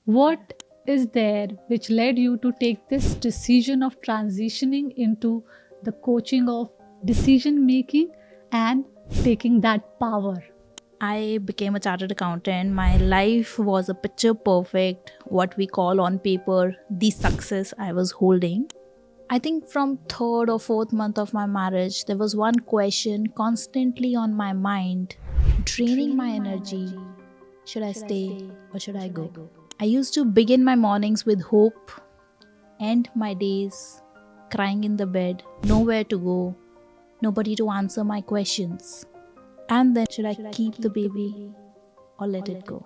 What is there which led you to take this decision of transitioning into the coaching of decision making and taking that power? I became a chartered accountant. My life was a picture perfect, what we call on paper, the success I was holding. I think from third or fourth month of my marriage, there was one question constantly on my mind, draining my energy. Should I stay or should I go? I used to begin my mornings with hope, end my days crying in the bed, nowhere to go, nobody to answer my questions. And then, should I keep the baby or let it go?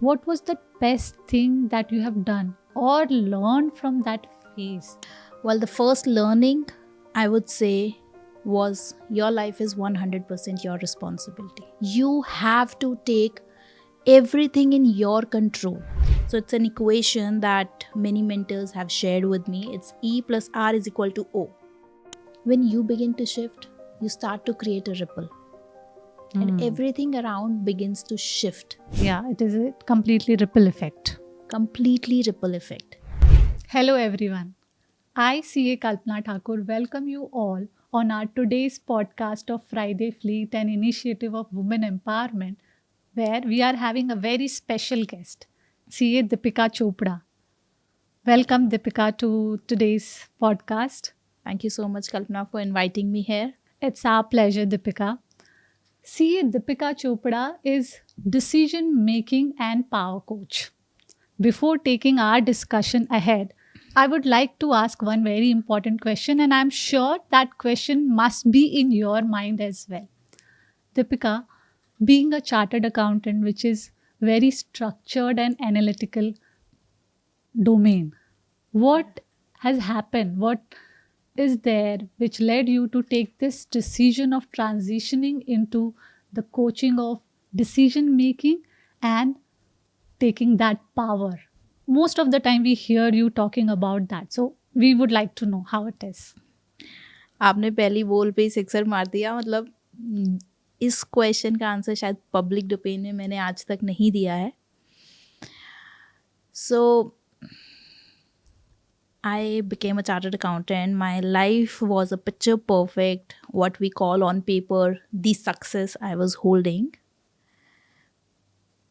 What was the best thing that you have done or learned from that phase? Well, the first learning I would say was your life is 100% your responsibility. You have to take everything in your control. So it's an equation that many mentors have shared with me. It's E plus R is equal to O. When you begin to shift, you start to create a ripple, and everything around begins to shift. Yeah, it is a completely ripple effect. Completely ripple effect. Hello everyone. I, CA Kalpana Thakur, welcome you all on our today's podcast of Friday Fleet, an initiative of women empowerment, where we are having a very special guest, CA Deepika Chopra. Welcome, Deepika, to today's podcast. Thank you so much, Kalpana, for inviting me here. It's our pleasure, Deepika. CA Deepika Chopra is decision making and power coach. Before taking our discussion ahead, I would like to ask one very important question, and I'm sure that question must be in your mind as well. Deepika, being a chartered accountant, which is very structured and analytical domain, what has happened? What is there which led you to take this decision of transitioning into the coaching of decision making and taking that power? Most of the time we hear you talking about that, so we would like to know how it is. आपने पहली बोल पे ही sixer मार दिया. मतलब इस question का answer शायद पब्लिक डोमेन में मैंने आज तक नहीं दिया है. So I became a chartered accountant. My life was a picture perfect, what we call on paper, the success I was holding.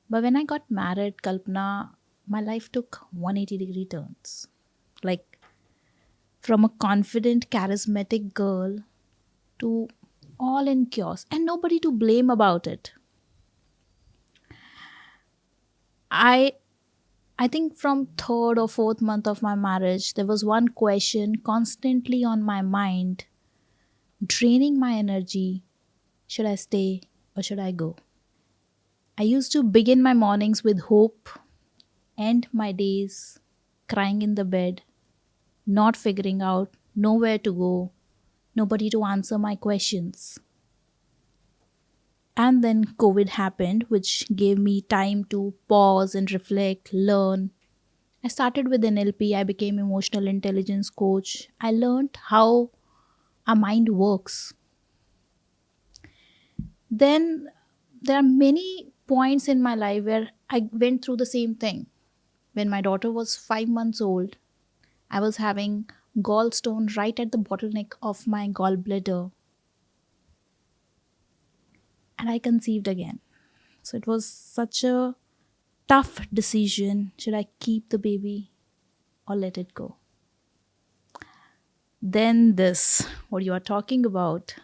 But when I got married, Kalpana, my life took 180-degree turns. Like from a confident, charismatic girl to all in chaos and nobody to blame about it. I think from third or fourth month of my marriage, there was one question constantly on my mind, draining my energy. Should I stay or should I go? I used to begin my mornings with hope, end my days crying in the bed, not figuring out nowhere to go, nobody to answer my questions. And then COVID happened, which gave me time to pause and reflect, learn. I started with NLP, I became emotional intelligence coach. I learned how our mind works. Then there are many points in my life where I went through the same thing. When my daughter was 5 months old, I was having gallstone right at the bottleneck of my gallbladder, and I conceived again. So it was such a tough decision. Should I keep the baby or let it go? Then this, what you are talking about,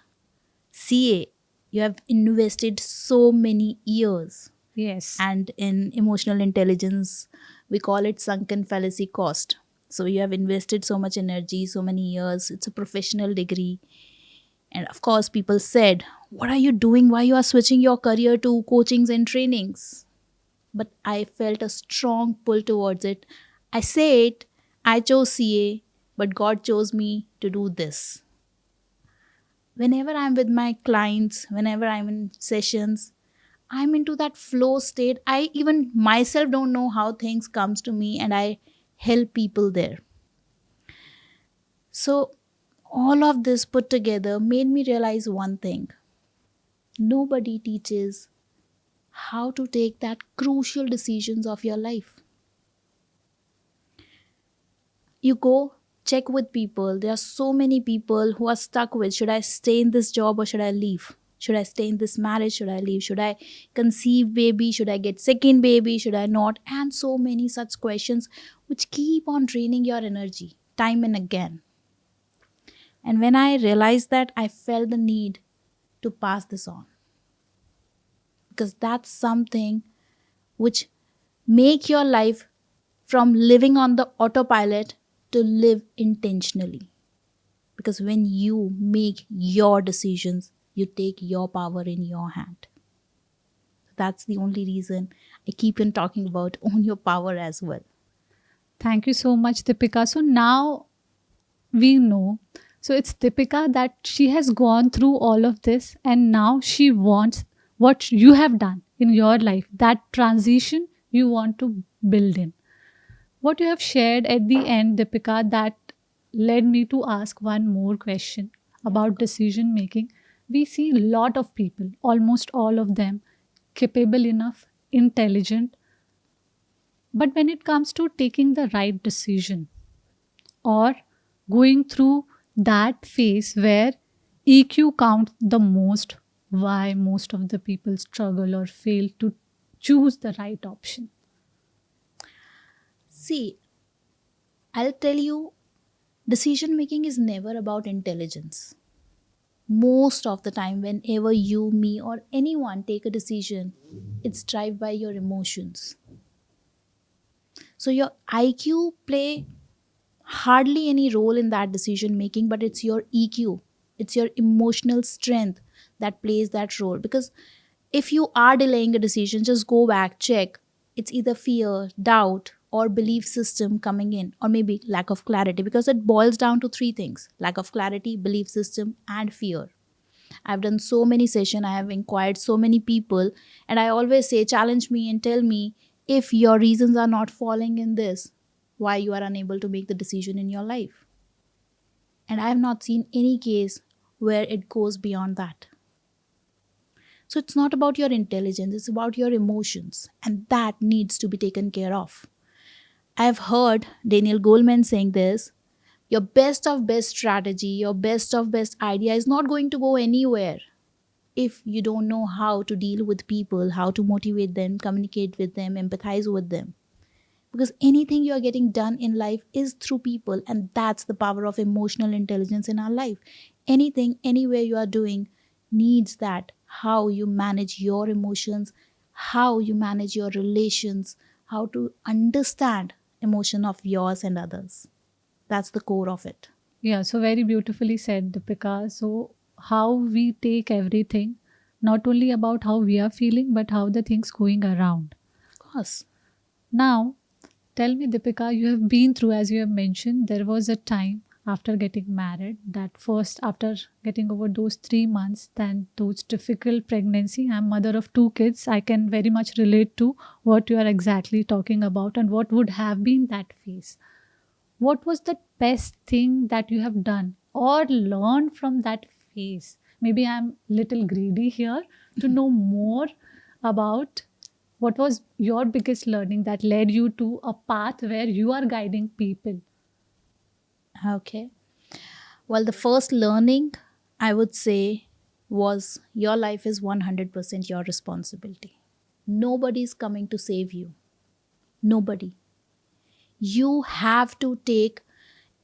CA, you have invested so many years. Yes. And in emotional intelligence, we call it sunken fallacy cost. So you have invested so much energy, so many years. It's a professional degree. And of course, people said, what are you doing? Why you are switching your career to coachings and trainings? But I felt a strong pull towards it. I say it, I chose CA, but God chose me to do this. Whenever I'm with my clients, whenever I'm in sessions, I'm into that flow state. I even myself don't know how things comes to me, and I help people there. So all of this put together made me realize one thing. Nobody teaches how to take that crucial decisions of your life. You go check with people. There are so many people who are stuck with, should I stay in this job or should I leave? Should I stay in this marriage? Should I leave? Should I conceive baby? Should I get second baby? Should I not? And so many such questions which keep on draining your energy time and again. And when I realized that, I felt the need to pass this on, because that's something which make your life from living on the autopilot to live intentionally. Because when you make your decisions, you take your power in your hand. That's the only reason I keep on talking about own your power as well. Thank you so much, Deepika. So now we know. So it's Deepika that she has gone through all of this and now she wants what you have done in your life, that transition you want to build in. What you have shared at the end, Deepika, that led me to ask one more question Yeah, of about course. decision making. We see a lot of people, almost all of them, capable enough, intelligent, but when it comes to taking the right decision or going through that phase where EQ counts the most, why most of the people struggle or fail to choose the right option. See, I'll tell you, decision making is never about intelligence. Most of the time, whenever you, me, or anyone take a decision, it's driven by your emotions. So your IQ play hardly any role in that decision making, but it's your EQ, it's your emotional strength that plays that role. Because if you are delaying a decision, just go back, check. It's either fear, doubt, or belief system coming in, or maybe lack of clarity, because it boils down to three things: lack of clarity, belief system, and fear. I've done so many sessions, I have inquired so many people, and I always say, challenge me and tell me if your reasons are not falling in this, why you are unable to make the decision in your life. And I have not seen any case where it goes beyond that. So it's not about your intelligence, it's about your emotions, and that needs to be taken care of. I've heard Daniel Goleman saying this: your best of best strategy, your best of best idea is not going to go anywhere if you don't know how to deal with people, how to motivate them, communicate with them, empathize with them. Because anything you are getting done in life is through people, and that's the power of emotional intelligence in our life. Anything, anywhere you are doing needs that. How you manage your emotions, how you manage your relations, how to understand emotion of yours and others. That's the core of it. Yeah, so very beautifully said, Deepika. So, how we take everything, not only about how we are feeling, but how the things going around. Of course. Now, tell me, Deepika, you have been through, as you have mentioned, there was a time after getting married that first, after getting over those 3 months, then those difficult pregnancy. I'm mother of two kids. I can very much relate to what you are exactly talking about and what would have been that phase. What was the best thing that you have done or learned from that phase? Maybe I'm little greedy here to know more about what was your biggest learning that led you to a path where you are guiding people. Okay. Well, the first learning I would say was your life is 100% your responsibility. Nobody is coming to save you. Nobody. You have to take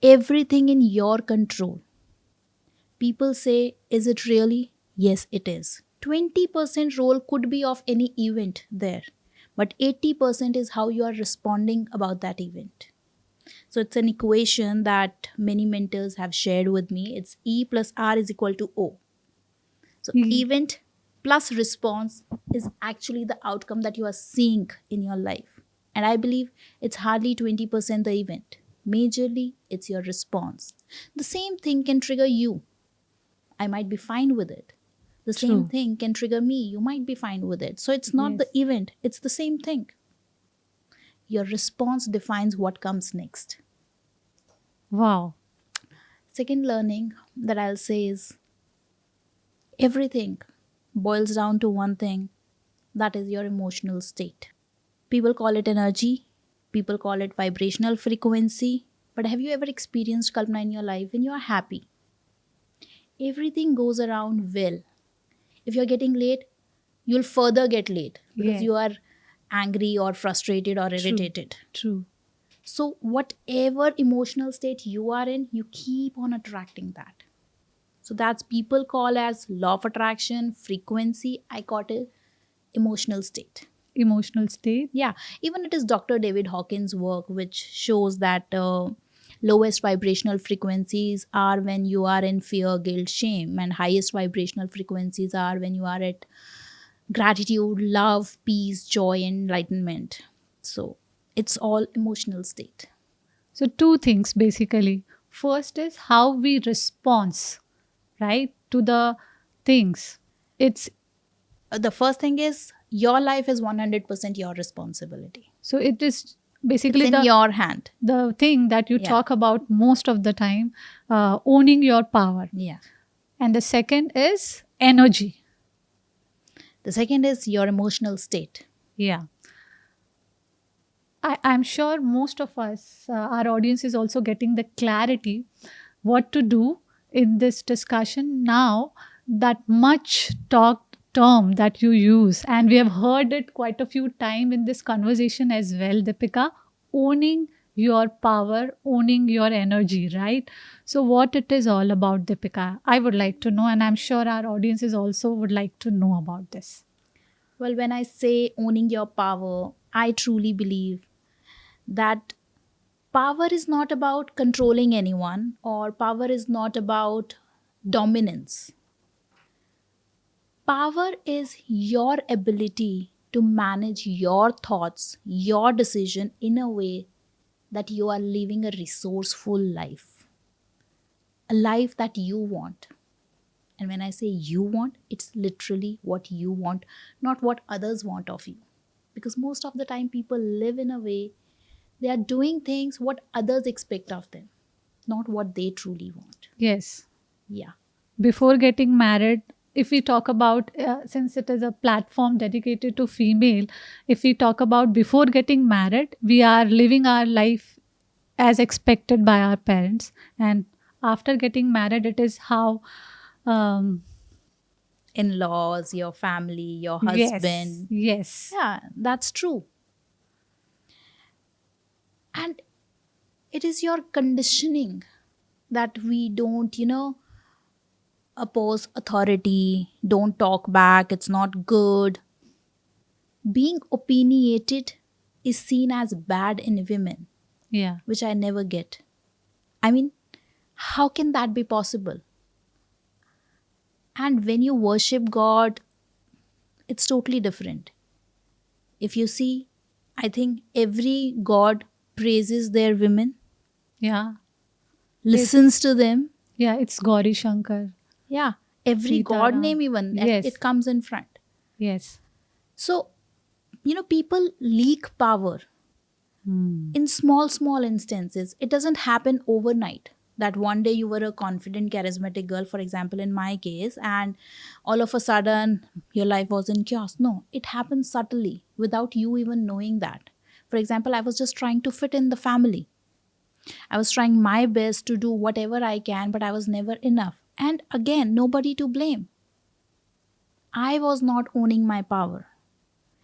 everything in your control. People say, is it really? Yes, it is. 20% role could be of any event there, but 80% is how you are responding about that event. So it's an equation that many mentors have shared with me. It's E plus R is equal to O. So Ye- event plus response is actually the outcome that you are seeing in your life. And I believe it's hardly 20% the event. Majorly, it's your response. The same thing can trigger you. I might be fine with it. The same True. thing can trigger me. You might be fine with it. So it's not the Yes. event, it's the same thing. Your response defines what comes next. Wow. Second learning that I'll say is everything boils down to one thing, that is your emotional state. People call it energy, people call it vibrational frequency, But have you ever experienced, Kalpana, in your life when you are happy? Everything goes around well. If you're getting late, you'll further get late because Yes. you are angry or frustrated or True. irritated. True. So, whatever emotional state you are in, you keep on attracting that. So, that's people call as law of attraction, frequency. I call it emotional state. Emotional state. Yeah, even it is Dr. David Hawkins' work which shows that lowest vibrational frequencies are when you are in fear, guilt, shame, and highest vibrational frequencies are when you are at gratitude, love, peace, joy, enlightenment. So it's all emotional state. So, two things basically. First is how we respond, right, to the things. It's The first thing is your life is 100% your responsibility. so it is It's basically in your hand. the thing that you Yeah. talk about most of the time, owning your power. Yeah. And the second is energy. The second is your emotional state. Yeah. I'm sure most of us, our audience is also getting the clarity what to do in this discussion now. That much talked term that you use, and we have heard it quite a few times in this conversation as well, Deepika, owning your power, owning your energy, right? So, what it is all about, Deepika, I would like to know, and I'm sure our audiences also would like to know about this. Well, when I say owning your power, I truly believe that power is not about controlling anyone or power is not about dominance. Power is your ability to manage your thoughts, your decision in a way that you are living a resourceful life, a life that you want. And when I say you want, it's literally what you want, not what others want of you. Because most of the time, people live in a way they are doing things what others expect of them, not what they truly want. Yes. Yeah. Before getting married, if we talk about, since it is a platform dedicated to female, if we talk about before getting married, we are living our life as expected by our parents, and after getting married it is how, um, In laws, your family, your yes, husband. yes, Yeah, that's true. And it is your conditioning that we don't, oppose authority, don't talk back, it's not good. Being opinionated is seen as bad in women, yeah, which I never get. I mean, how can that be possible? And when you worship God, it's totally different. If you see, I think every God praises their women, yeah, it, listens to them. yeah, it's Gauri Shankar, Yeah, every God Sitaram. name, even Yes, it comes in front. yes. So, people leak power Hmm. in small, small instances. It doesn't happen overnight. That one day you were a confident, charismatic girl, for example, in my case, and all of a sudden your life was in chaos. No, it happens subtly without you even knowing that. For example, I was just trying to fit in the family. I was trying my best to do whatever I can, but I was never enough. And again, nobody to blame. I was not owning my power.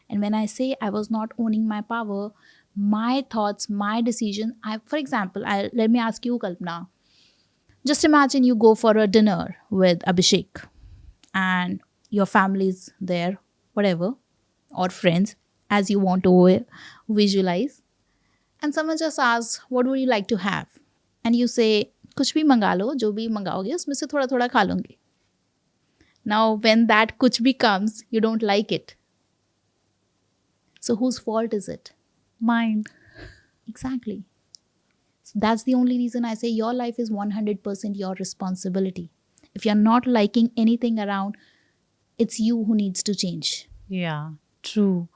And when I say I was not owning my power, my thoughts, my decision, for example, let me ask you, Kalpana. Just imagine you go for a dinner with Abhishek and your family's there, whatever, or friends, as you want to visualize. And someone just asks, what would you like to have? And you say, कुछ भी मंगा लो, जो भी मंगाओगे उसमें से थोड़ा थोड़ा खा लूंगी. Now, when that कुछ भी comes, you don't like it. So whose fault is it? Mine. Exactly. So that's the only reason I say your life is 100% your responsibility. If you're not liking anything around, it's you who needs to change. Yeah, true.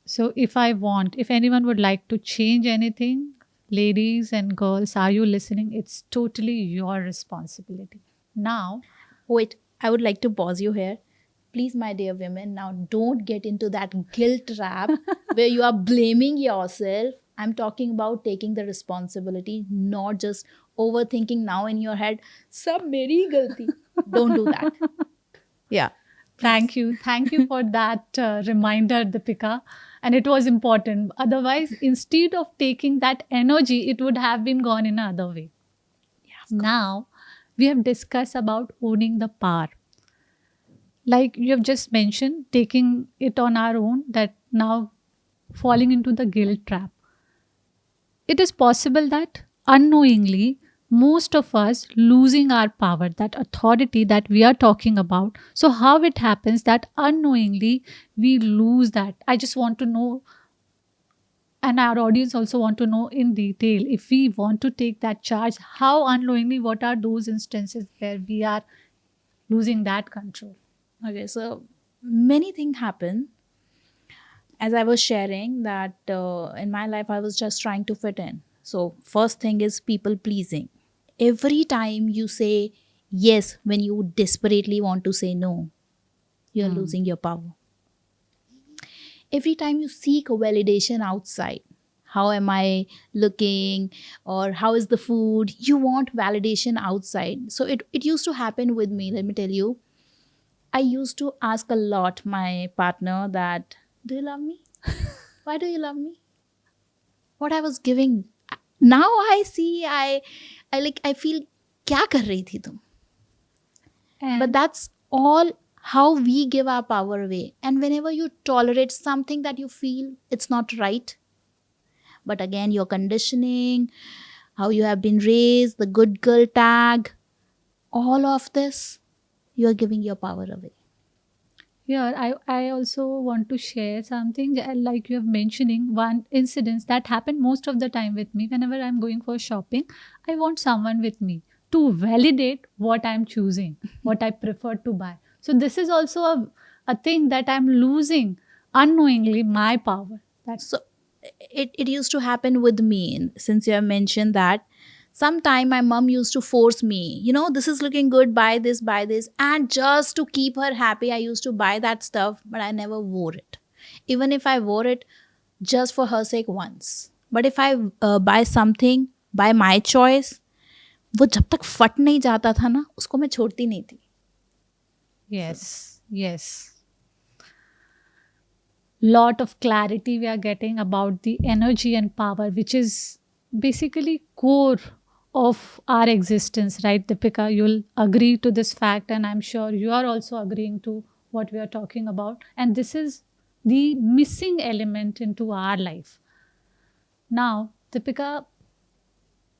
So, if anyone would like to change anything, ladies and girls, are you listening? It's totally your responsibility. Now, Wait, I would like to pause you here. Please, my dear women, now don't get into that guilt trap where you are blaming yourself I'm talking about taking the responsibility, not just overthinking now in your head, sab meri galti. Don't do that. Yeah. Thank you. Thank you for that reminder, Deepika. And it was important. Otherwise, instead of taking that energy, it would have been gone in another way. Yeah, of course. Now, we have discussed about owning the power. Like you have just mentioned, taking it on our own, that now falling into the guilt trap. It is possible that unknowingly, most of us losing our power, that authority that we are talking about. So, how it happens that unknowingly we lose that? I just want to know, and our audience also want to know in detail, if we want to take that charge, how unknowingly, what are those instances where we are losing that control? Okay, so many things happen. As I was sharing that in my life, I was just trying to fit in. So, first thing is people pleasing. Every time you say yes when you desperately want to say no, you're Hmm. losing your power. Every time you seek a validation outside, how am I looking, or how is the food, you want validation outside. So it used to happen with me, let me tell you. I used to ask a lot my partner that, do you love me? Why do you love me? What I was giving, now I see, I like, I feel, kya kar rahi thi tum? But And that's all how we give our power away. And whenever you tolerate something that you feel it's not right, but again, your conditioning, how you have been raised, the good girl tag, all of this, you are giving your power away. here, I also want to share something like you have mentioning one incident that happened most of the time with me. Whenever I'm going for shopping, I want someone with me to validate what I'm choosing, what I prefer to buy. So this is also a thing that I'm losing unknowingly my power. That So it used to happen with me. And since you have mentioned that, sometime my mom used to force me, this is looking good, buy this. And just to keep her happy, I used to buy that stuff, but I never wore it. Even if I wore it just for her sake once. But if I buy something by my choice, वो जब तक फट नहीं जाता था ना, उसको मैं छोड़ती नहीं थी. So yes, yes. Lot of clarity we are getting about the energy and power, which is basically core of our existence, right, Deepika? You'll agree to this fact, and I'm sure you are also agreeing to what we are talking about. And this is the missing element into our life. Now, Deepika,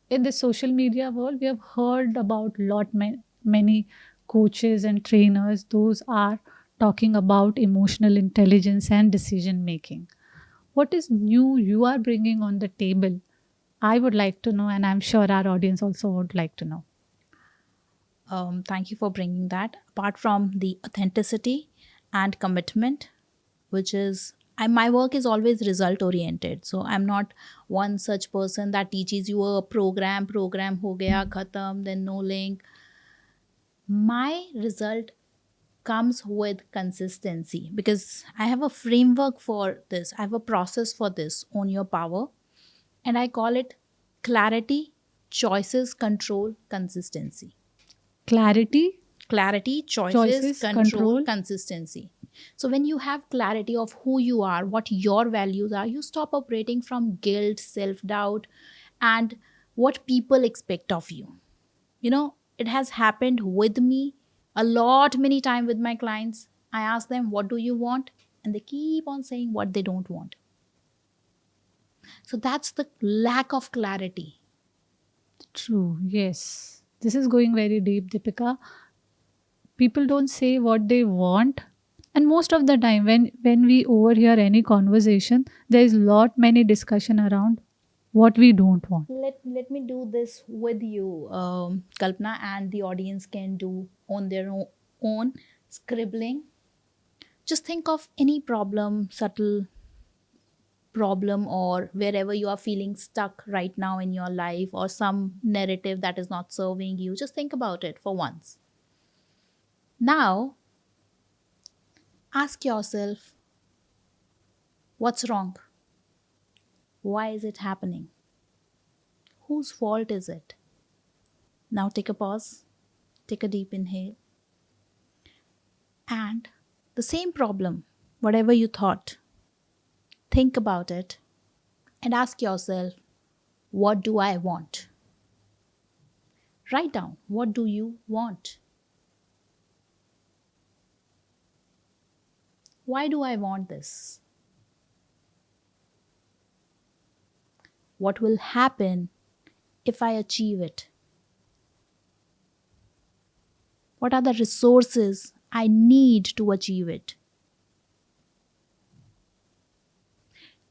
in the social media world, we have heard about many coaches and trainers. Those are talking about emotional intelligence and decision making. What is new you are bringing on the table? I would like to know, and I'm sure our audience also would like to know. thank you for bringing that. Apart from the authenticity and commitment, which is, my work is always result oriented. So I'm not one such person that teaches you a program ho gaya khatam, then no link. My result comes with consistency, because I have a framework for this. I have a process for this, own your power, and I call it clarity, choices, control, consistency. Clarity, Clarity, choices, choices, control, control. consistency. So when you have clarity of who you are, what your values are, you stop operating from guilt, self doubt, and what people expect of you. It has happened with me a lot, many times with my clients. I ask them, what do you want? And they keep on saying what they don't want. So that's the lack of clarity. True, yes. This is going very deep, Deepika. People don't say what they want. And most of the time when we overhear any conversation, there is lot many discussion around what we don't want. Let me do this with you, Kalpana, and the audience can do on their own scribbling. Just think of any problem, subtle problem, or wherever you are feeling stuck right now in your life, or some narrative that is not serving you. Just think about it for once. Now, ask yourself, what's wrong? Why is it happening? Whose fault is it? Now take a pause, take a deep inhale, and the same problem, whatever you thought, think about it and ask yourself, what do I want? Write down, what do you want? Why do I want this? What will happen if I achieve it? What are the resources I need to achieve it?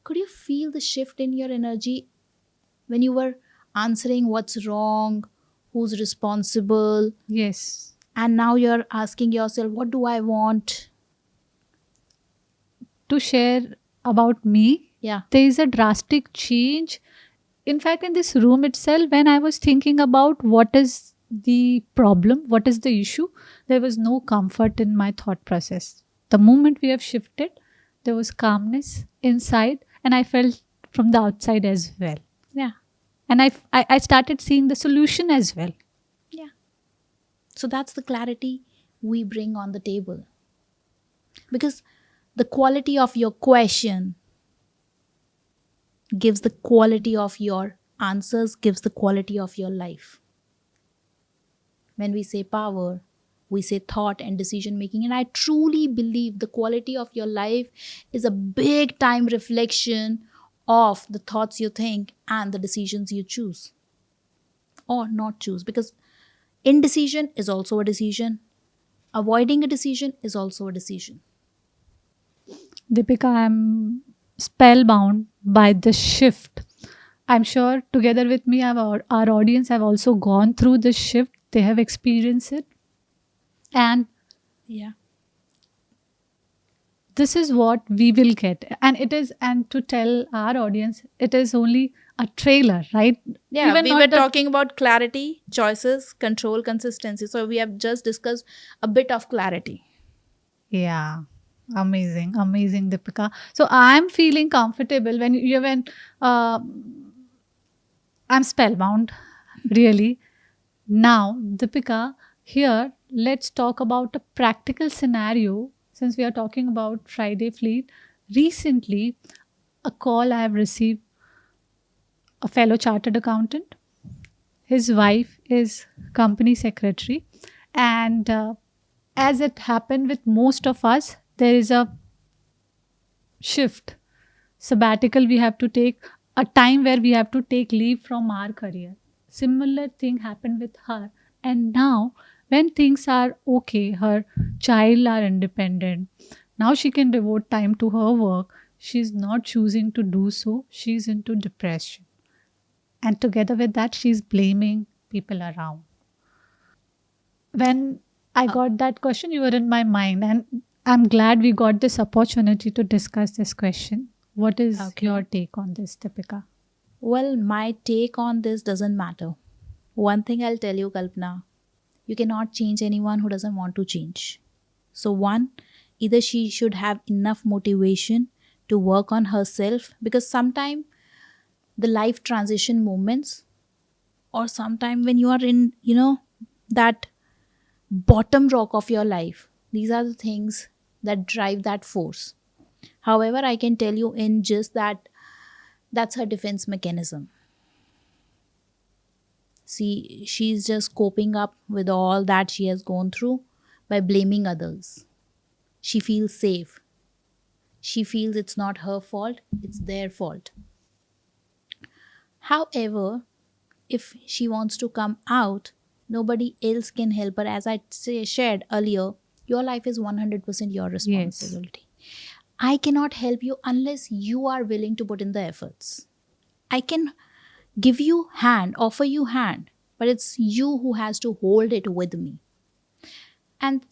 Could you feel the shift in your energy when you were answering what's wrong, who's responsible, Yes. and now you're asking yourself, what do I want? To share about me, Yeah. there is a drastic change. In fact, in this room itself, when I was thinking about what is the problem, what is the issue, there was no comfort in my thought process. The moment we have shifted, there was calmness inside, and I felt from the outside as well. Yeah. And I started seeing the solution as well. Yeah. So that's the clarity we bring on the table. Because the quality of your question gives the quality of your answers, gives the quality of your life. When we say power, we say thought and decision making. And I truly believe the quality of your life is a big time reflection of the thoughts you think and the decisions you choose or not choose. Because indecision is also a decision, avoiding a decision is also a decision. Deepika, I'm spellbound by the shift. I'm sure together with me, our audience have also gone through this shift. They have experienced it. And Yeah. this is what we will get. And it is, and to tell our audience, it is only a trailer, right? Yeah, Even we were not the, talking about clarity, choices, control, consistency. So we have just discussed a bit of clarity. yeah. Amazing, amazing, Deepika. So I'm feeling comfortable when uh, I'm spellbound, really. Now, Deepika, here let's talk about a practical scenario since we are talking about Friday Fleet. Recently, a call I have received, a fellow chartered accountant. His wife is company secretary, and as it happened with most of us, there is a shift, sabbatical we have to take, a time where we have to take leave from our career. Similar thing happened with her, and now when things are okay, her child are independent, now she can devote time to her work. She's not choosing to do so, she's into depression, and together with that she's blaming people around. When I Uh, got that question, you were in my mind, and I'm glad we got this opportunity to discuss this question. What is your okay. take on this, Deepika? Well, my take on this doesn't matter. One thing I'll tell you, Kalpana, you cannot change anyone who doesn't want to change. So, one, either she should have enough motivation to work on herself because sometimes the life transition moments or sometime when you are in, that bottom rock of your life, these are the things that drive that force. However, I can tell you in just that that's her defense mechanism. See, she's just coping up with all that she has gone through by blaming others. She feels safe. She feels it's not her fault, it's their fault. However, if she wants to come out, nobody else can help her. As shared earlier, your life is 100% your Yes. responsibility. I cannot help you unless you are willing to put in the efforts. I can give you hand, offer you hand, but it's you who has to hold it with me. And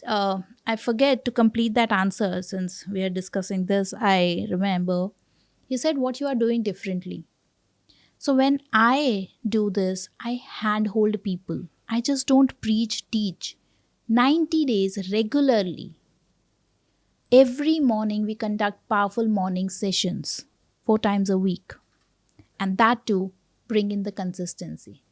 I forget to complete that answer since we are discussing this. I remember you said what you are doing differently. So when I do this, I handhold people. I just don't preach, teach. 90 days regularly. Every morning we conduct powerful morning sessions 4 times a week. and that too bring in the consistency.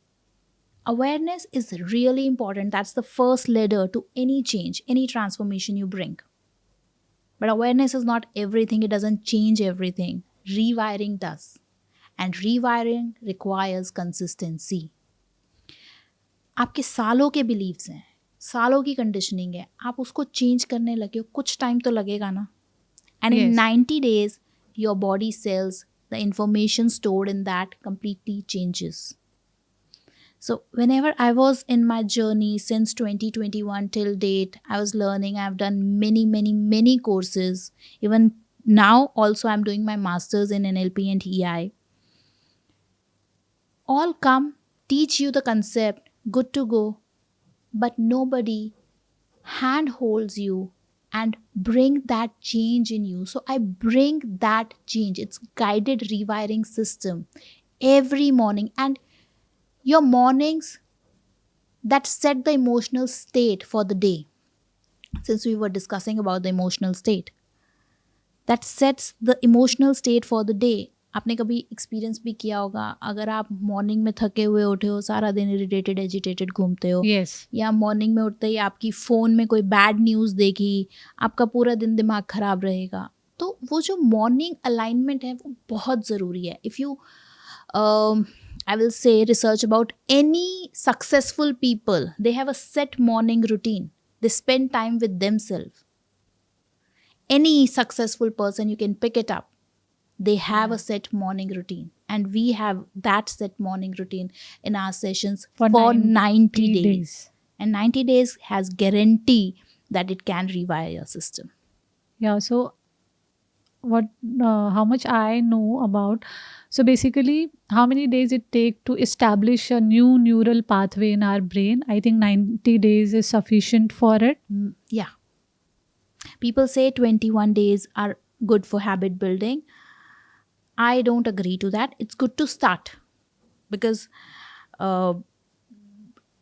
Awareness is really important. That's the first ladder to any change, any transformation you bring. But awareness is not everything, it doesn't change everything. Rewiring does. And rewiring requires consistency. आपके सालों के beliefs हैं, सालों की conditioning है, आप उसको change करने लगे हो, कुछ टाइम तो लगेगा ना. And in Yes. 90 days, your body cells, the information stored in that completely changes. So, whenever I was in my journey since 2021 till date, I was learning. I've done many, many, many courses. Even now, also, I'm doing my master's in NLP and EI. All come, teach you the concept, good to go, but nobody handholds you and bring that change in you. So I bring that change. It's guided rewiring system every morning, and your mornings that set the emotional state for the day. Since we were discussing about the emotional state, that sets the emotional state for the day. आपने कभी experience भी किया होगा, अगर आप morning में थके हुए उठे हो, सारा दिन इरिटेटेड एजिटेटेड घूमते हो, Yes. या मॉर्निंग में उठते ही आपकी फ़ोन में कोई बैड न्यूज़ देखी, आपका पूरा दिन दिमाग ख़राब रहेगा. तो वो जो मॉर्निंग अलाइनमेंट है वो बहुत ज़रूरी है. If you I will say research about any successful people, they have a set morning routine. They spend time with themselves. Any successful person, you can pick it up. They have a set morning routine. And we have that set morning routine in our sessions For for 90 90 days. days. And 90 days has guarantee that it can rewire your system. Yeah. So, what, how much I know about, so basically, how many days it take to establish a new neural pathway in our brain? I think 90 days is sufficient for it. Yeah. People say 21 days are good for habit building. I don't agree to that. It's good to start because uh,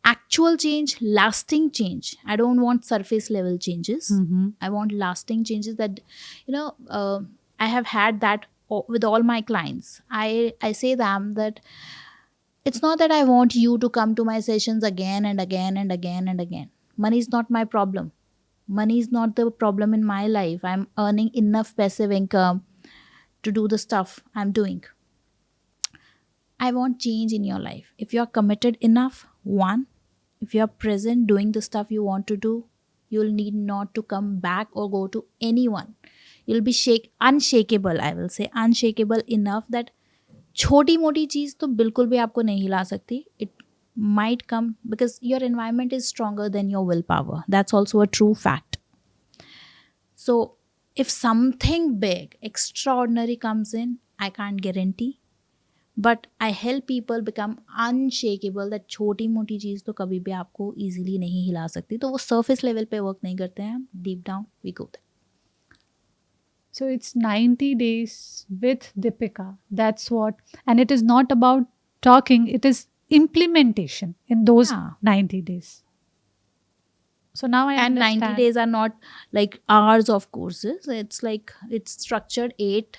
actual change, lasting change. I don't want surface level changes. I want lasting changes that, I have had that with all my clients. I say them that it's not that I want you to come to my sessions again and again and again and again. Money is not my problem. Money is not the problem in my life. I'm earning enough passive income to do the stuff I'm doing. I want change in your life. If you're committed enough, one, if you're present doing the stuff you want to do, you'll need not to come back or go to anyone. You'll be unshakable, I will say, unshakable enough that छोटी मोटी चीज़ तो बिल्कुल भी आपको नहीं हिला सकती. It might come because your environment is stronger than your willpower. That's also a true fact. So if something big, extraordinary comes in, I can't guarantee. But I help people become unshakeable that छोटी मोटी चीज़ तो कभी भी आपको easily नहीं हिला सकती. तो वो सरफेस लेवल पे वर्क नहीं करते हैं, deep down we go that. So it's 90 days with Deepika. That's what, and it is not about talking, it is implementation in those Yeah. 90 days. So now I And understand. 90 days are not like hours of courses. It's like it's structured 8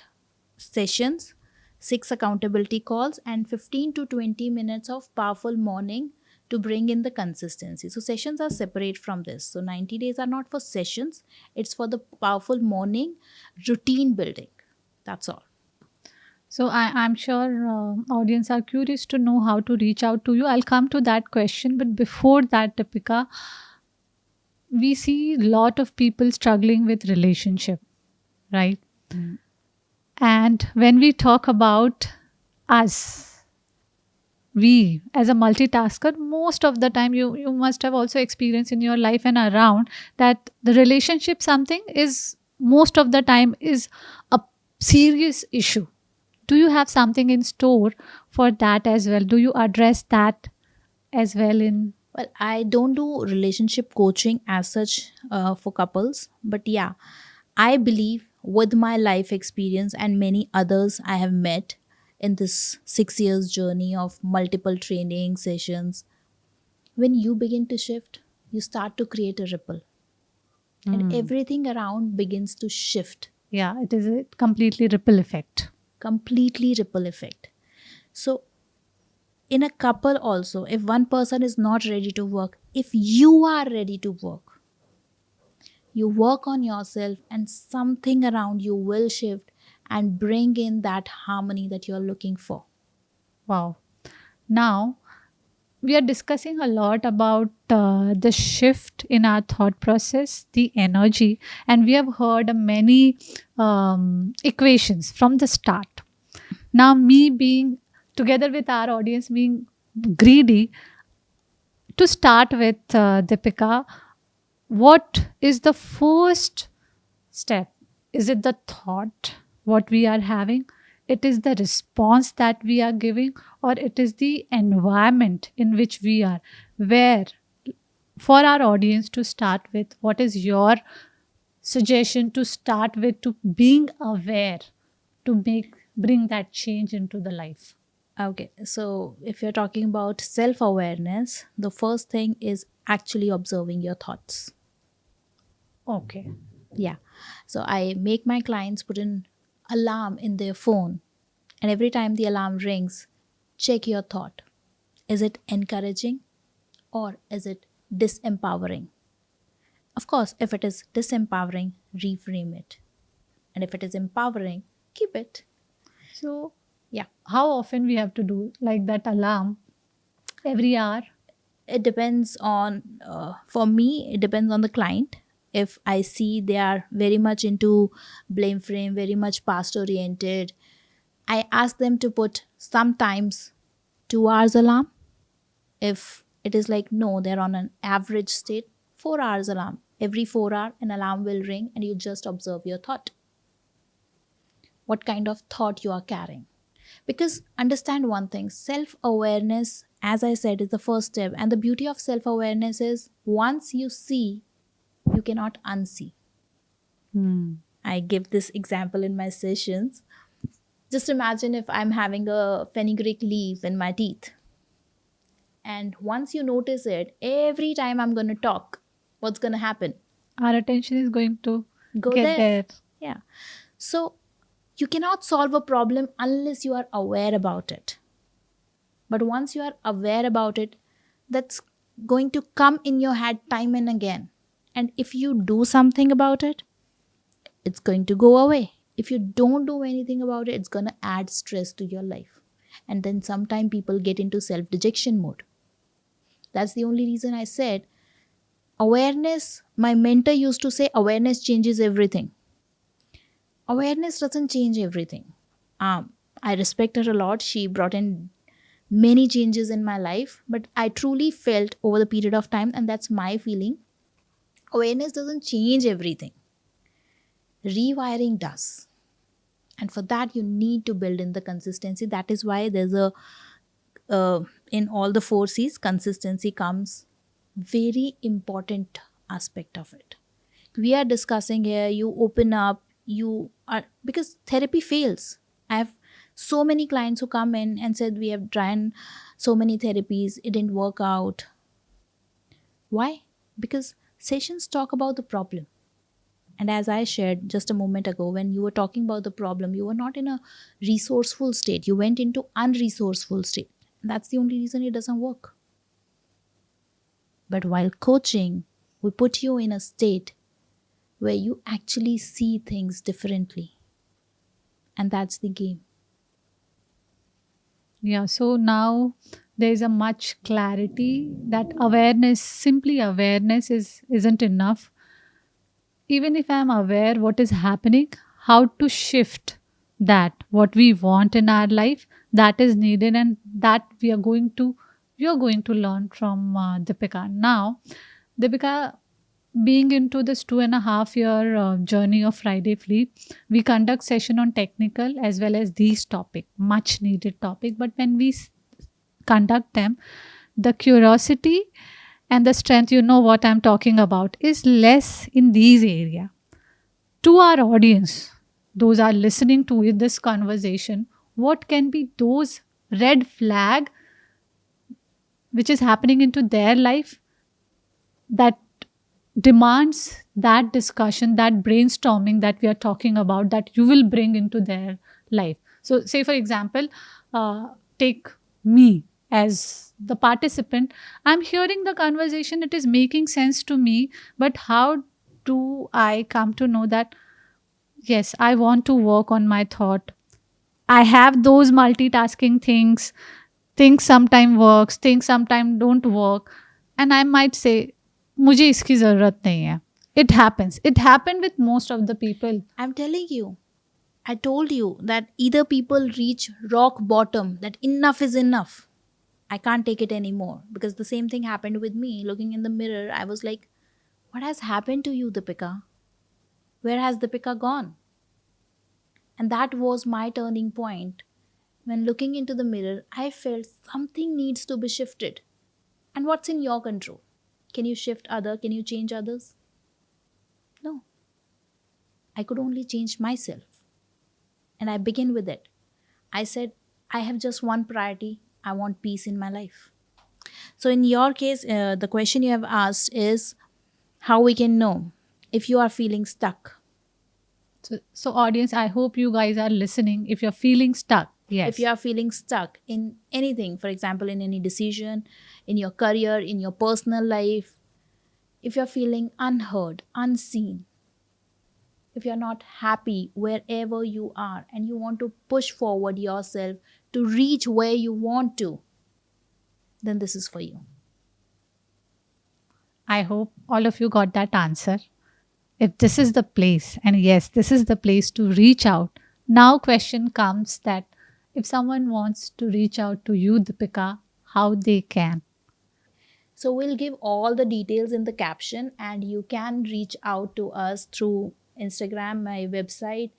sessions, 6 accountability calls, and 15 to 20 minutes of powerful morning to bring in the consistency. So sessions are separate from this. So 90 days are not for sessions, it's for the powerful morning routine building. That's all. So I'm sure audience are curious to know how to reach out to you. I'll come to that question, but before that, Deepika, we see a lot of people struggling with relationship, right? And when we talk about us, we as a multitasker, most of the time you must have also experienced in your life and around that the relationship something is most of the time is a serious issue. Do you have something in store for that as well? Do you address that as well in? Well, I don't do relationship coaching as such for couples, but yeah, I believe with my life experience and many others I have met in this 6 years journey of multiple training sessions, when you begin to shift, you start to create a ripple, and everything around begins to shift. Yeah, it is a completely ripple effect. Completely ripple effect. So in a couple also, if one person is not ready to work, if you are ready to work, you work on yourself and something around you will shift and bring in that harmony that you're looking for. Wow. Now, we are discussing a lot about the shift in our thought process, the energy, and we have heard many equations from the start. Now, me being together with our audience being greedy, to start with, Deepika, what is the first step? Is it the thought what we are having? It is the response that we are giving, or it is the environment in which we are? Where, for our audience to start with, what is your suggestion to start with to being aware to make bring that change into the life? Okay, so if you're talking about self awareness, the first thing is actually observing your thoughts. Okay. Yeah. So I make my clients put an alarm in their phone, and every time the alarm rings, check your thought. Is it encouraging or is it disempowering? Of course, if it is disempowering, reframe it. And if it is empowering, keep it. So, Yeah. how often we have to do like that alarm? Every hour? It depends on, for me, it depends on the client. If I see they are very much into blame frame, very much past oriented, I ask them to put sometimes 2 hours alarm. If it is like no, they're on an average state, 4 hours alarm. Every 4 hour, an alarm will ring, and you just observe your thought. What kind of thought you are carrying? Because understand one thing, self awareness, as I said, is the first step. And the beauty of self awareness is once you see, you cannot unsee. Hmm. I give this example in my sessions. Just imagine if I'm having a fenugreek leaf in my teeth. And once you notice it, every time I'm going to talk, what's going to happen? Our attention is going to Go get there. there. Yeah. So you cannot solve a problem unless you are aware about it. But once you are aware about it, that's going to come in your head time and again. And if you do something about it, it's going to go away. If you don't do anything about it, it's going to add stress to your life. And then sometime people get into self dejection mode. That's the only reason I said awareness. My mentor used to say awareness changes everything. Awareness doesn't change everything. I respect her a lot. She brought in many changes in my life, but I truly felt over the period of time, and that's my feeling, awareness doesn't change everything. Rewiring does. And for that, you need to build in the consistency. That is why there's a, in all the four C's, consistency comes very important aspect of it. We are discussing here, you open up, you are, because therapy fails. I have so many clients who come in and said we have tried so many therapies, it didn't work out. Why? Because sessions talk about the problem. And as I shared just a moment ago, when you were talking about the problem, you were not in a resourceful state, you went into unresourceful state. That's the only reason it doesn't work. But while coaching, we put you in a state where you actually see things differently. And that's the game. Yeah, so now there's a much clarity that awareness, simply awareness isn't enough. Even if I'm aware what is happening, how to shift that, what we want in our life, that is needed, and that we are going to learn from Deepika. Now, Deepika, being into this 2.5 year journey of Friday Fleet, we conduct session on technical as well as these topic, much needed topic. But when we conduct them, the curiosity and the strength, you know what I'm talking about, is less in these area. To our audience, those are listening to this conversation, what can be those red flag which is happening into their life that demands that discussion, that brainstorming that we are talking about, that you will bring into their life? So say for example, take me as the participant. I'm hearing the conversation, it is making sense to me, but how do I come to know that yes, I want to work on my thought? I have those multitasking things. Things sometimes works, things sometimes don't work, and I might say मुझे इसकी ज़रूरत नहीं है. It happens. It happened with most of the people. I'm telling you, I told you that either people reach rock bottom, that enough is enough. I can't take it anymore. Because the same thing happened with me. Looking in the mirror, I was like, what has happened to you, Deepika? Where has Deepika gone? And that was my turning point. When looking into the mirror, I felt something needs to be shifted. And what's in your control? Can you shift other? Can you change others? No. I could only change myself. And I begin with it. I said, I have just one priority. I want peace in my life. So, in your case, the question you have asked is how we can know if you are feeling stuck. So audience, I hope you guys are listening. If you're feeling stuck, If you yes, are feeling stuck in anything, for example, in any decision, in your career, in your personal life, if you're feeling unheard, unseen, if you're not happy wherever you are and you want to push forward yourself to reach where you want to, then this is for you. I hope all of you got that answer. If this is the place, and yes, this is the place to reach out. Now question comes that if someone wants to reach out to you, Deepika, how they can. So we'll give all the details in the caption, and you can reach out to us through Instagram, my website,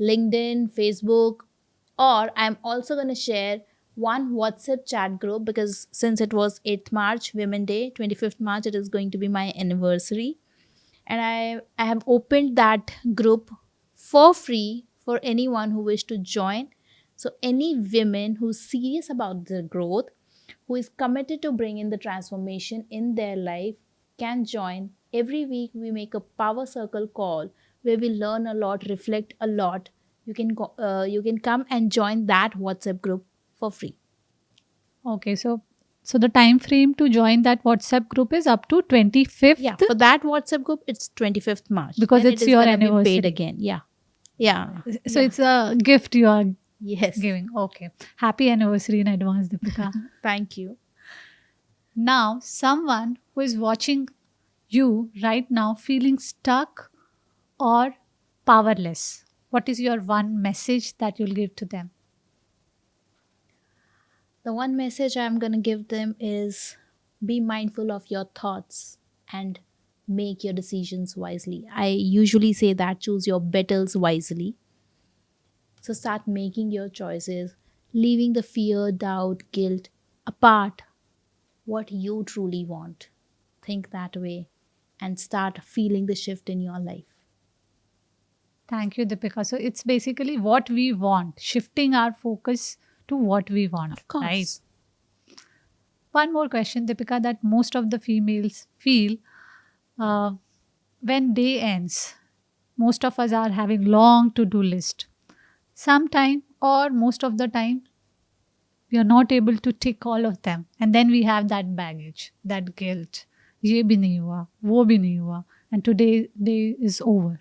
LinkedIn, Facebook, or I'm also going to share one WhatsApp chat group because since it was 8th March, Women Day, 25th March, it is going to be my anniversary. And I have opened that group for free for anyone who wish to join. So any women who's serious about their growth, who is committed to bring in the transformation in their life, can join. Every week we make a power circle call where we learn a lot, reflect a lot. You can come and join that WhatsApp group for free. Okay, so the time frame to join that WhatsApp group is up to Yeah, 25th for that WhatsApp group it's 25th March. because Then it it's is your gonna be paid anniversary. again. Yeah. Yeah. So Yeah. it's a gift you are Yes. giving. Okay. Happy anniversary in advance, Deepika. Thank you. Now, someone who is watching you right now feeling stuck or powerless, what is your one message that you'll give to them? The one message I'm going to give them is be mindful of your thoughts and make your decisions wisely. I usually say that choose your battles wisely. So start making your choices, leaving the fear, doubt, guilt apart. What you truly want. Think that way and start feeling the shift in your life. Thank you, Deepika. So it's basically what we want, shifting our focus to what we want, Of right? course. One more question, Deepika, that most of the females feel uh, when day ends. Most of us are having long to-do list. Sometime or most of the time, we are not able to tick all of them, and then we have that baggage, that guilt. ये भी नहीं हुआ, वो भी नहीं हुआ, and today day is over.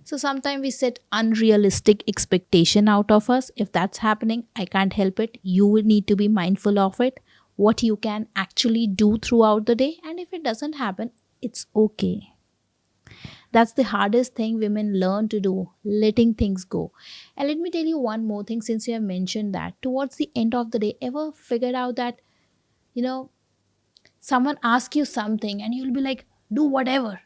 So sometimes we set unrealistic expectation out of us. If that's happening, I can't help it. You will need to be mindful of it, what you can actually do throughout the day. And if it doesn't happen, it's okay. That's the hardest thing women learn to do, letting things go. And let me tell you one more thing since you have mentioned that. Towards the end of the day, ever figured out that, you know, someone asks you something and you'll be like, do whatever.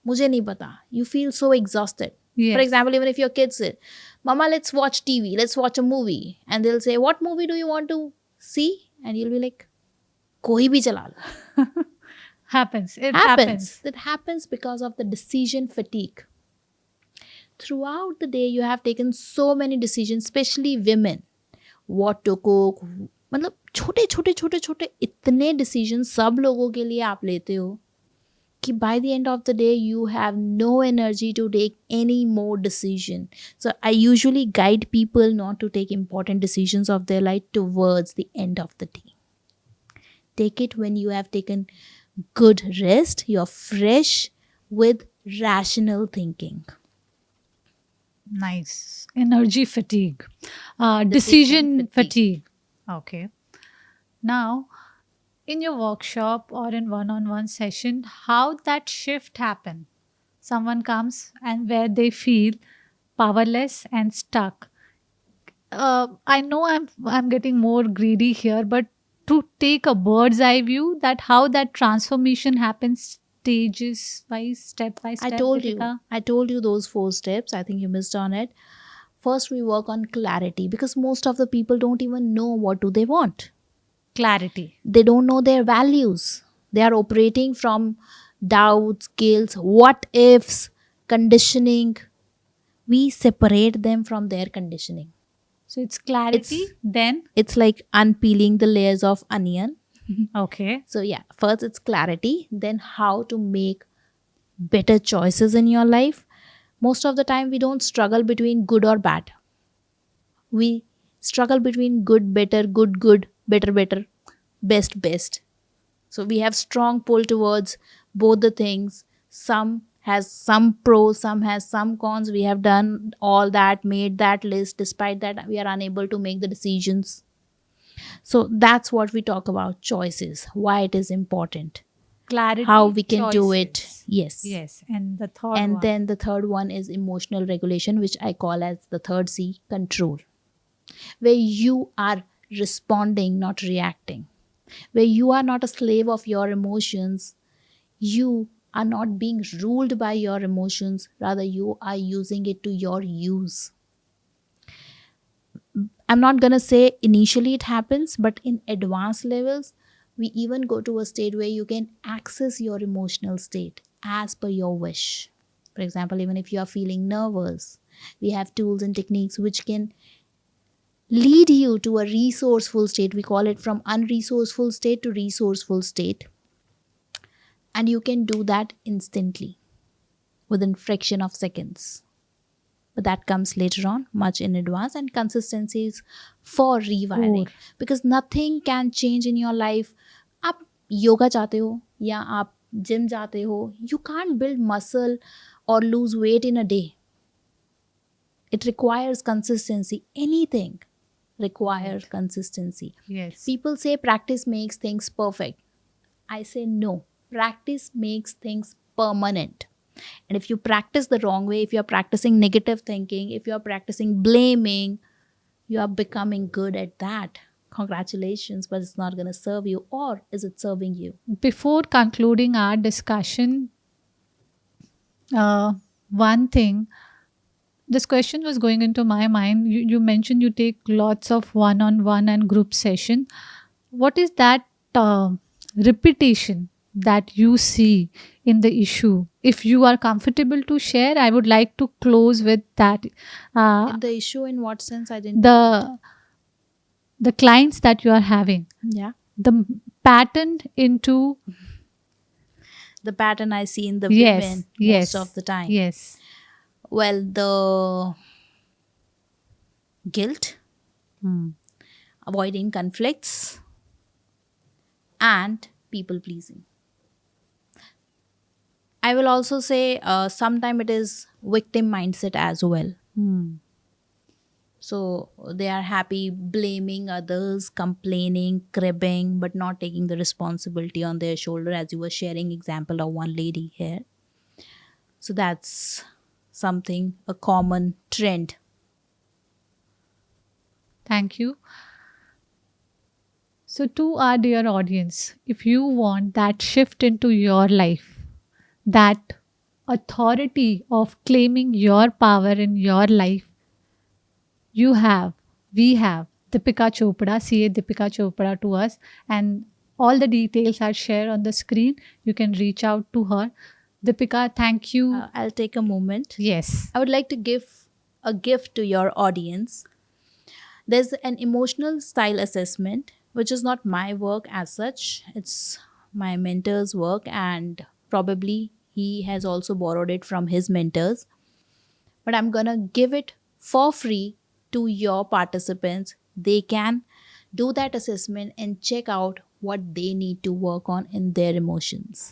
मुझे नहीं पता. You feel so exhausted. For Yes. example, even if your kids say, Mama, let's watch TV, let's watch a movie. And they'll say, what movie do you want to see? And you'll be like, कोई भी चला लो. Happens. It Happens. happens. That happens because of the decision fatigue. Throughout the day, you have taken so many decisions, especially women. What to cook. मतलब छोटे छोटे छोटे छोटे इतने decision सब लोगों के लिए आप लेते हो by the end of the day you have no energy to take any more decision. So I usually guide people not to take important decisions of their life towards the end of the day. Take it when you have taken good rest, you're fresh with rational thinking. Nice. Energy fatigue, Decision decision fatigue. fatigue. Okay. Now, in your workshop or in one-on-one session, how that shift happen? Someone comes and where they feel powerless and stuck. I know I'm getting more greedy here, but to take a bird's eye view, that how that transformation happens stages wise, step by I step, told you. Deepika. I told you those four steps. I think you missed on it. First we work on clarity because most of the people don't even know what do they want. Clarity. They don't know their values. They are operating from doubts, guilt, what ifs, conditioning. We separate them from their conditioning. So it's clarity, It's then it's like unpeeling the layers of onion. okay, So yeah, first it's clarity, then how to make better choices in your life. Most of the time we don't struggle between good or bad. We struggle between good, better, good, good, better, better, best, best. So we have strong pull towards both the things. Some has some pros, some has some cons. We have done all that, made that list. Despite that, we are unable to make the decisions. So that's what we talk about, choices, why it is important, how clarity, we can do it. choices. Yes. Yes, and the third And one, then the third one is emotional regulation, which I call as the third C, control, where you are responding, not reacting, where you are not a slave of your emotions. You are not being ruled by your emotions, rather, you are using it to your use. I'm not going to say initially it happens, but in advanced levels, we even go to a state where you can access your emotional state as per your wish. For example, even if you are feeling nervous, we have tools and techniques which can lead you to a resourceful state. We call it from unresourceful state to resourceful state. And you can do that instantly within fraction of seconds. But that comes later on, much in advance, and consistencies for four. rewiring, because nothing can change in your life. आप योगा चाहते हो या आप gym जाते हो, you can't build muscle or lose weight in a day. It requires consistency. Anything requires Right. consistency. Yes. People say practice makes things perfect. I say no. Practice makes things permanent. And if you practice the wrong way, if you're practicing negative thinking, if you're practicing blaming, you are becoming good at that. Congratulations, but it's not going to serve you. Or is it serving you? Before concluding our discussion, one thing, this question was going into my mind. You mentioned you take lots of one-on-one and group session. What is that repetition that you see in the issue? If you are comfortable to share, I would like to close with that. Uh, In the issue, in what sense? I didn't get it. the the clients that you are having, Yeah. the pattern into The pattern I see in the women yes, most of yes, the time. yes. Well, the guilt, Hmm. avoiding conflicts, and people pleasing. I will also say sometimes it is victim mindset as well. Hmm. So they are happy blaming others, complaining, cribbing, but not taking the responsibility on their shoulder, as you were sharing example of one lady here. So that's something, a common trend. Thank you. So, to our dear audience, if you want that shift into your life, that authority of claiming your power in your life, you have, we have Deepika Chopra, CA Deepika Chopra to us, and all the details are shared on the screen. You can reach out to her. Deepika, thank you. I'll take a moment. Yes. I would like to give a gift to your audience. There's an emotional style assessment, which is not my work as such, it's my mentor's work. And Probably he has also borrowed it from his mentors, but I'm gonna give it for free to your participants. They can do that assessment and check out what they need to work on in their emotions.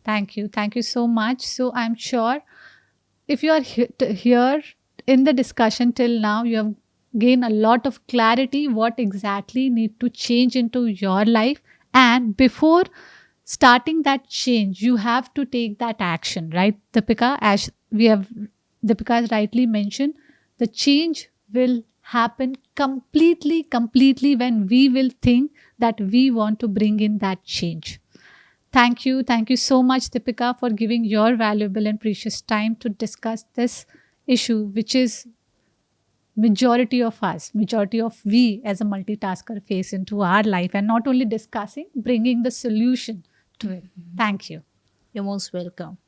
Thank you. Thank you so much. So I'm sure if you are here in the discussion till now, you have gained a lot of clarity what exactly need to change into your life. And before starting that change, you have to take that action, right, Deepika? As we have, Deepika has rightly mentioned, the change will happen completely when we will think that we want to bring in that change. Thank you. Thank you so much, Deepika, for giving your valuable and precious time to discuss this issue, which is majority of we as a multitasker face into our life, and not only discussing, bringing the solution to it. Thank you. You're most welcome.